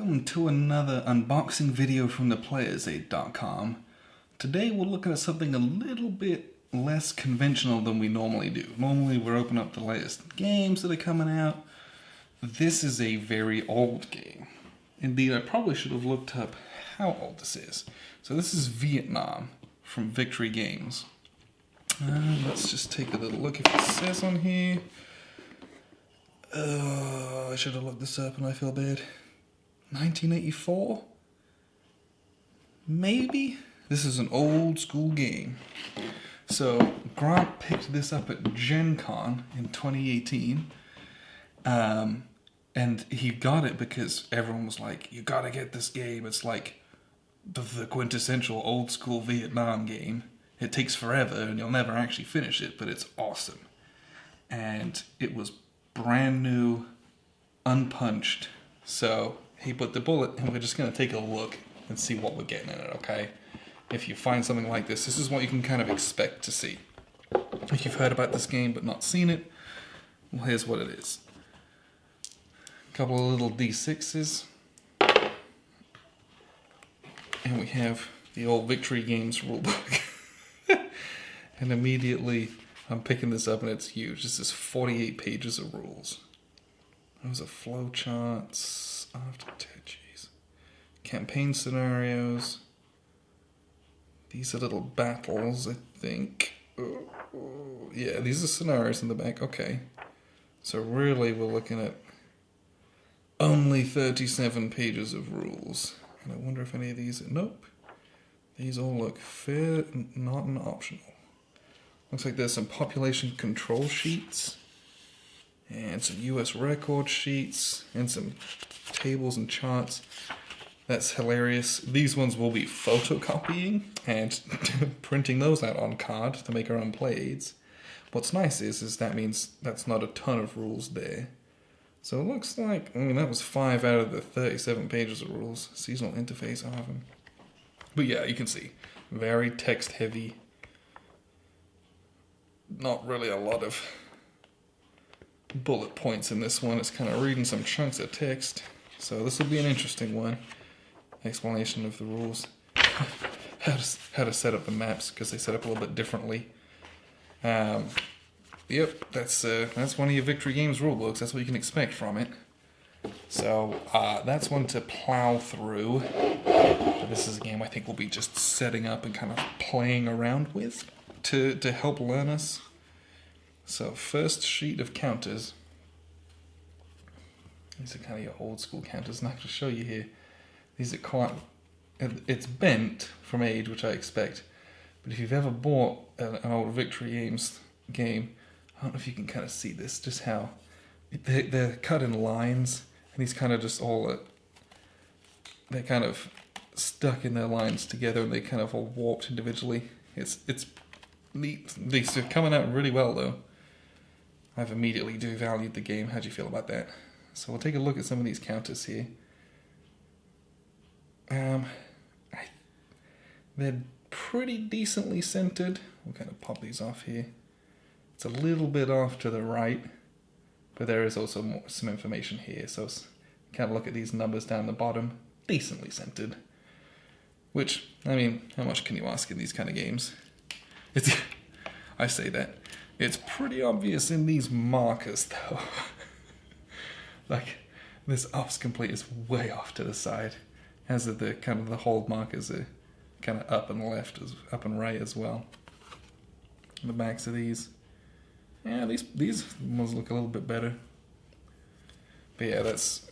welcome to another unboxing video from theplayersaid.com. Today we're looking at something a little bit less conventional than we normally do. Normally we're opening up the latest games that are coming out. This is a very old game. Indeed, I probably should have looked up how old this is. So this is Vietnam from Victory Games. Let's just take a little look if it says on here. I should have looked this up and I feel bad. 1984? Maybe? This is an old school game. So Grant picked this up at Gen Con in 2018. And he got it because everyone was like, you gotta get this game. It's like the quintessential old school Vietnam game. It takes forever and you'll never actually finish it, but it's awesome. And it was brand new, unpunched. So he put the bullet, and we're just going to take a look and see what we're getting in it, okay? If you find something like this, this is what you can kind of expect to see. If you've heard about this game but not seen it, well, here's what it is. A couple of little D6s. And we have the old Victory Games rulebook. And immediately I'm picking this up and it's huge. This is 48 pages of rules. Those are flowcharts. Jeez. Campaign scenarios. These are little battles, I think. Yeah, these are scenarios in the back. Okay. So really we're looking at only 37 pages of rules. And I wonder if any of these are... Nope. These all look fair, not an optional. Looks like there's some population control sheets, and some US record sheets, and some tables and charts. That's hilarious. These ones will be photocopying and printing those out on card to make our own play aids. What's nice is that means that's not a ton of rules there. So it looks like, that was 5 out of the 37 pages of rules. Seasonal interface, I have them. But yeah, you can see, very text heavy. Not really a lot of bullet points in this one. It's kind of reading some chunks of text. So this will be an interesting one. Explanation of the rules. How to set up the maps, because they set up a little bit differently. Yep, that's one of your Victory Games rulebooks. That's what you can expect from it. So that's one to plow through. This is a game I think we'll be just setting up and kind of playing around with to help learn us. So first sheet of counters. These are kind of your old school counters. I'm not going to show you here. These are quite... It's bent from age, which I expect. But if you've ever bought an old Victory Games game, I don't know if you can kind of see this, just how they're cut in lines, and these kind of just all... They're kind of stuck in their lines together, and they kind of all warped individually. It's neat. These are coming out really well, though. I've immediately devalued the game. How do you feel about that? So we'll take a look at some of these counters here. They're pretty decently centered. We'll kind of pop these off here. It's a little bit off to the right, but there is also some information here. So kind of look at these numbers down the bottom. Decently centered. Which, how much can you ask in these kind of games? I say that. It's pretty obvious in these markers, though. Like, this off's complete is way off to the side. As are the kind of the hold markers are kind of up and left, up and right as well. The backs of these. Yeah, these ones look a little bit better. But yeah, that's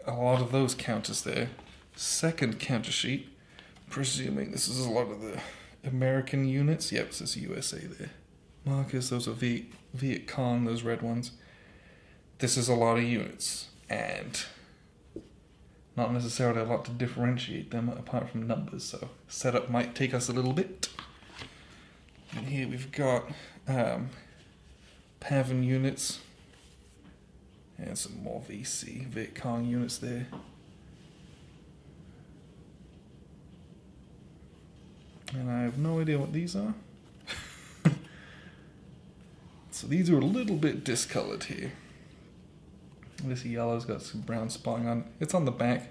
a lot of those counters there. Second counter sheet, presuming this is a lot of the American units. Yep, it says USA there. Markers, those are Viet Cong, those red ones. This is a lot of units, and not necessarily a lot to differentiate them apart from numbers, so setup might take us a little bit. And here we've got Pavan units, and some more VC, Viet Cong units there. And I have no idea what these are. So these are a little bit discolored here. This yellow's got some brown spotting on it. It's on the back.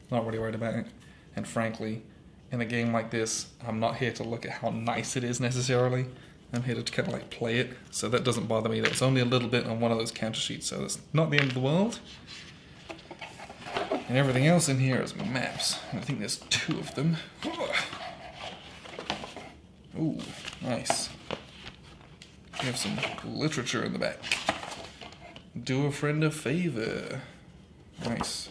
Not really worried about it. And frankly, in a game like this, I'm not here to look at how nice it is necessarily. I'm here to kind of like play it, so that doesn't bother me. That's only a little bit on one of those counter sheets, so that's not the end of the world. And everything else in here is maps. I think there's 2 of them. Ooh, nice. We have some literature in the back. Do a friend a favor. Nice.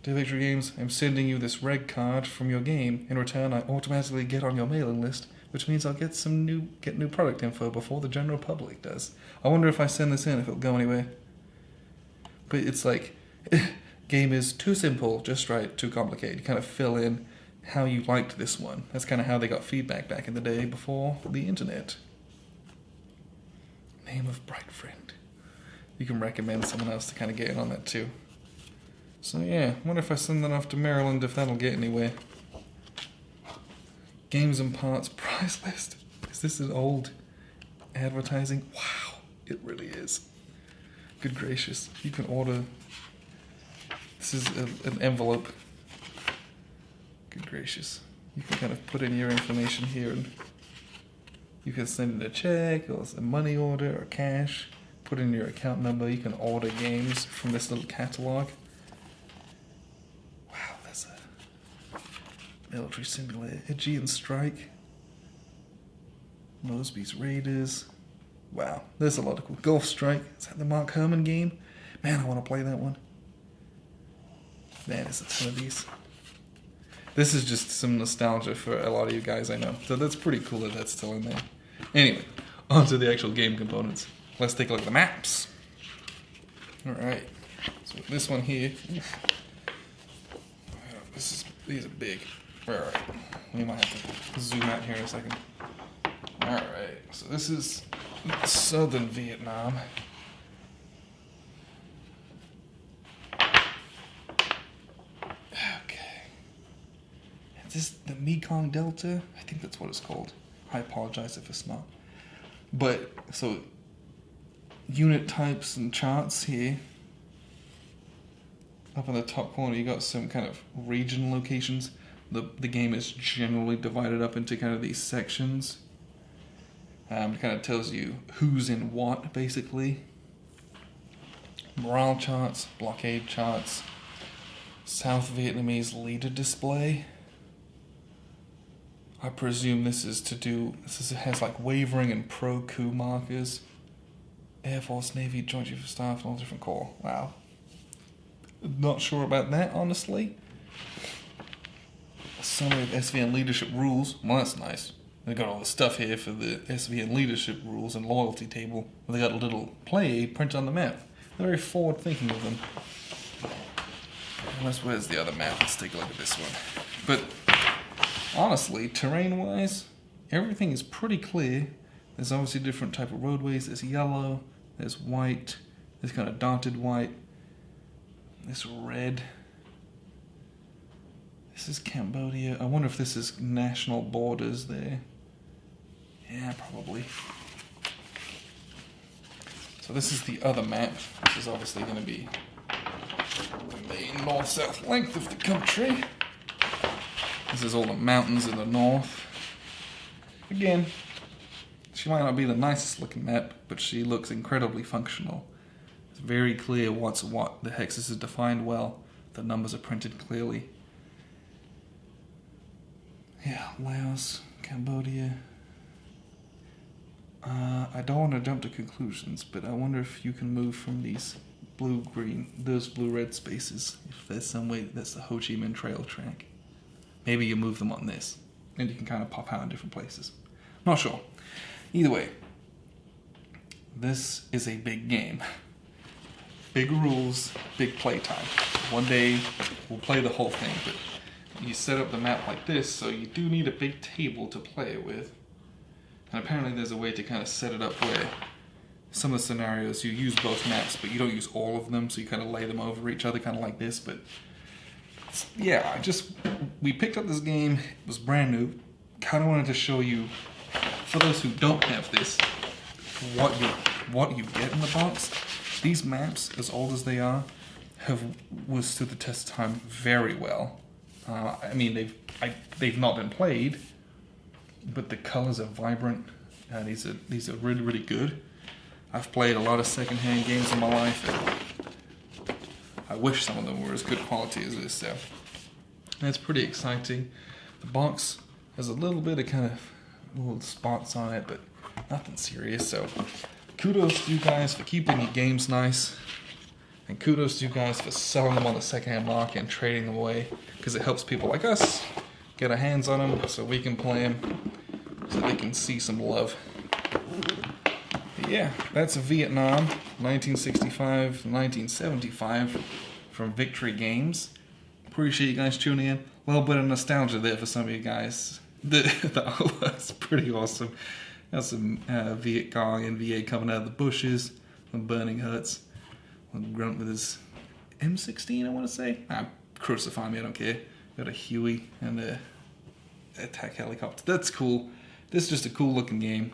Dear Victory Games, I'm sending you this reg card from your game. In return, I automatically get on your mailing list, which means I'll get new product info before the general public does. I wonder if I send this in, if it'll go anywhere. But it's like, game is too simple, just right, too complicated. You kind of fill in how you liked this one. That's kind of how they got feedback back in the day before the internet. Name of bright friend. You can recommend someone else to kind of get in on that too. So yeah, I wonder if I send that off to Maryland, if that'll get anywhere. Games and parts price list. Is this an old advertising? Wow, it really is. Good gracious. You can order. This is an envelope. Good gracious. You can kind of put in your information here and you can send in a check or a money order or cash. Put in your account number. You can order games from this little catalog. Wow, that's a military simulator. Aegean Strike. Mosby's Raiders. Wow, there's a lot of cool. Gulf Strike. Is that the Mark Herman game? Man, I want to play that one. Man, there's a ton of these. This is just some nostalgia for a lot of you guys I know. So that's pretty cool that that's still in there. Anyway, on to the actual game components. Let's take a look at the maps. Alright, so this one here, these are big. Alright, we might have to zoom out here in a second. Alright, so this is southern Vietnam. Okay. Is this the Mekong Delta? I think that's what it's called. I apologize if it's not. But, so, unit types and charts here. Up in the top corner you got some kind of region locations. The game is generally divided up into kind of these sections. It kind of tells you who's in what, basically. Morale charts, blockade charts, South Vietnamese leader display. I presume this has like wavering and pro-coup markers. Air Force, Navy, Joint Chief of Staff, and all different corps. Wow. Not sure about that, honestly. A summary of SVN leadership rules. Well, that's nice. They got all the stuff here for the SVN leadership rules and loyalty table. They got a little play aid printed on the map. They're very forward-thinking of them. Where's the other map? Let's take a look at this one. But honestly, terrain-wise, everything is pretty clear. There's obviously different type of roadways. There's yellow, there's white, there's kind of dotted white, there's red. This is Cambodia. I wonder if this is national borders there. Yeah, probably. So this is the other map, which is obviously going to be the main north-south length of the country. This is all the mountains in the north. Again, she might not be the nicest looking map, but she looks incredibly functional. It's very clear what's what. The hexes is defined well. The numbers are printed clearly. Yeah, Laos, Cambodia. I don't want to jump to conclusions, but I wonder if you can move from these those blue-red spaces, if there's some way that's the Ho Chi Minh Trail track. Maybe you move them on this, and you can kind of pop out in different places. Not sure. Either way, this is a big game. Big rules, big playtime. One day, we'll play the whole thing, but you set up the map like this, so you do need a big table to play it with. And apparently there's a way to kind of set it up where some of the scenarios you use both maps, but you don't use all of them, so you kind of lay them over each other, kind of like this. But yeah, we picked up this game, it was brand new. Kind of wanted to show you, for those who don't have this, what you get in the box. these maps, as old as they are, have withstood the test of time very well. I mean, they've not been played, but the colors are vibrant. These are really, really good. I've played a lot of secondhand games in my life, and I wish some of them were as good quality as this. So that's pretty exciting. The box has a little bit of kind of little spots on it, but nothing serious. So kudos to you guys for keeping your games nice, and kudos to you guys for selling them on the secondhand market and trading them away, because it helps people like us get our hands on them so we can play them, so they can see some love. But yeah, that's Vietnam 1965 1975 from Victory Games. Appreciate you guys tuning in. A little bit of nostalgia there for some of you guys. The artwork's pretty awesome. Got some Viet Cong and VA coming out of the bushes, some burning huts, one grunt with his M16, I want to say. Crucify me, I don't care. Got a Huey and a attack helicopter. That's cool. This is just a cool looking game.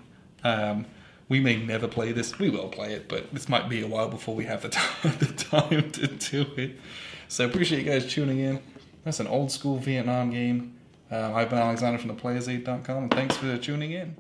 We may never play this. We will play it, but this might be a while before we have the time to do it. So appreciate you guys tuning in. That's an old school Vietnam game. I've been Alexander from theplayersaid.com, and thanks for tuning in.